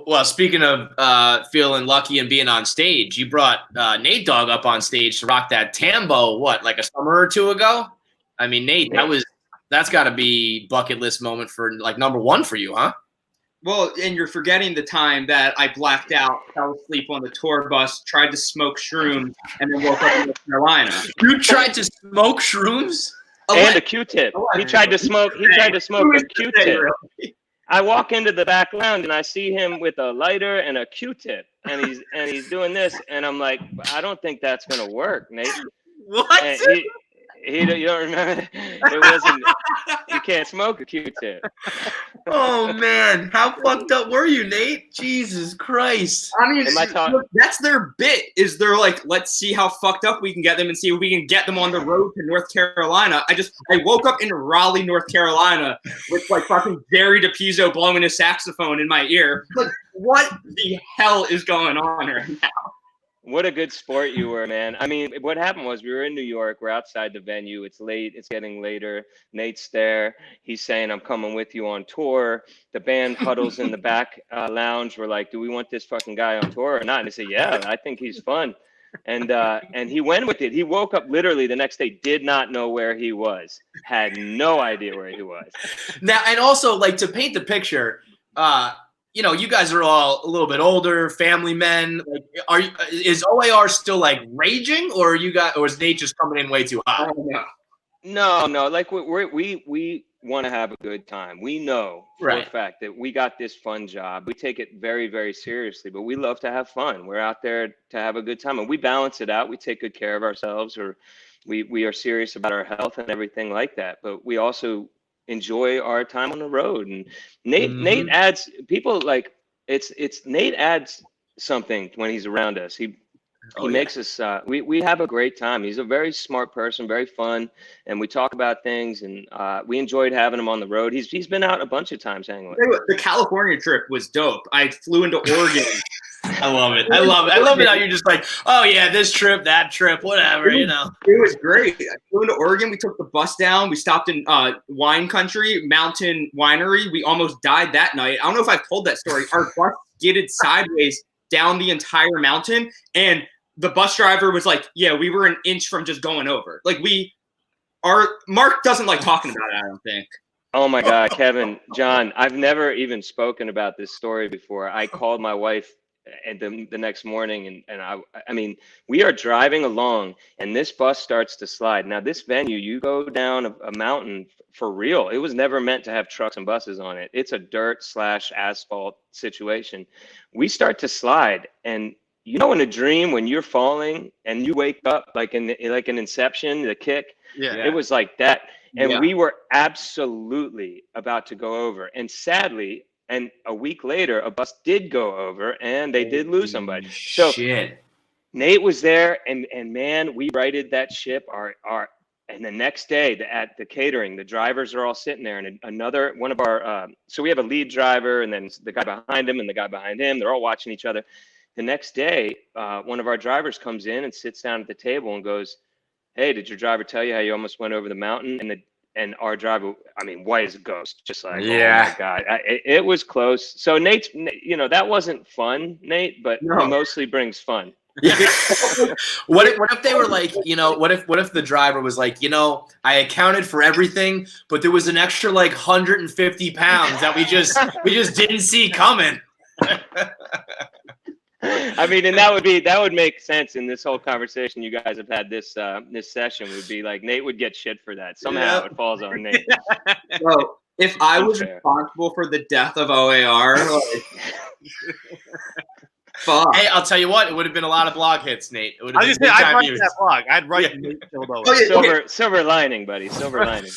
Well, speaking of feeling lucky and being on stage, you brought Nate Dogg up on stage to rock that Tambo, what, like a summer or two ago? I mean, Nate, that's got to be bucket list moment for like #1 for you, huh? Well, and you're forgetting the time that I blacked out, fell asleep on the tour bus, tried to smoke shrooms, and then woke up in North Carolina. You tried to smoke shrooms? And a Q-tip. He tried to smoke a Q-tip. I walk into the back lounge and I see him with a lighter and a Q-tip, and he's doing this, and I'm like, I don't think that's gonna work, Nate. What? And you don't remember? It wasn't. You can't smoke a Q-tip. Oh man, how fucked up were you, Nate? Jesus Christ! I mean, that's their bit. Is they're like, let's see how fucked up we can get them and see if we can get them on the road to North Carolina. I woke up in Raleigh, North Carolina, with like fucking Gary DePizzo blowing his saxophone in my ear. Like, what the hell is going on right now? What a good sport you were, man. I mean, what happened was we were in New York. We're outside the venue. It's late. It's getting later. Nate's there. He's saying, I'm coming with you on tour. The band huddles in the back lounge. We're like, do we want this fucking guy on tour or not? And they say, yeah, I think he's fun. And he went with it. He woke up literally the next day, did not know where he was, had no idea where he was. Now, and also, like, to paint the picture, you know, you guys are all a little bit older, family men. Like, is OAR still like raging, or is Nate just coming in way too hot? No. Like we want to have a good time. We know for a fact that we got this fun job. We take it very, very seriously, but we love to have fun. We're out there to have a good time, and we balance it out. We take good care of ourselves, or we are serious about our health and everything like that. But we also enjoy our time on the road. And Nate adds people like Nate adds something when he's around us. He makes us we have a great time. He's a very smart person, very fun, and we talk about things, and we enjoyed having him on the road. He's been out a bunch of times hanging with us. The California trip was dope. I flew into Oregon. I love it. I love it how you're just like, oh yeah, this trip, that trip, whatever, you know. It was great. I flew into Oregon. We took the bus down. We stopped in wine country, Mountain Winery. We almost died that night. I don't know if I've told that story. Our bus skidded sideways down the entire mountain, and the bus driver was like, yeah, we were an inch from just going over. Like, Mark doesn't like talking about it, I don't think. Oh my God, Kevin, John, I've never even spoken about this story before. I called my wife and the next morning, and I mean, we are driving along, and this bus starts to slide. Now, this venue, you go down a mountain for real. It was never meant to have trucks and buses on it. It's a dirt/asphalt situation. We start to slide, and you know, in a dream when you're falling and you wake up like an Inception, the kick. Yeah. It was like that, and we were absolutely about to go over, and sadly. And a week later, a bus did go over, and they did lose somebody. So Nate was there, and man, we righted that ship. And the next day at the catering, the drivers are all sitting there, and another one of our. So we have a lead driver, and then the guy behind him, and the guy behind him. They're all watching each other. The next day, one of our drivers comes in and sits down at the table and goes, "Hey, did your driver tell you how you almost went over the mountain?" And our driver, I mean, white as a ghost, just like, oh my God, it was close. So Nate's, you know, that wasn't fun, Nate, but he mostly brings fun. What if they were like, you know, what if the driver was like, you know, I accounted for everything, but there was an extra like 150 pounds that we just didn't see coming. I mean, and that would make sense in this whole conversation you guys have had this session. Would be like Nate would get shit for that. Somehow it falls on Nate. So if I was responsible for the death of OAR, fuck. Hey, I'll tell you what, it would have been a lot of blog hits, Nate. It would have I'd write that blog. I'd write Nate killed OAR. Silver lining, buddy. Silver lining.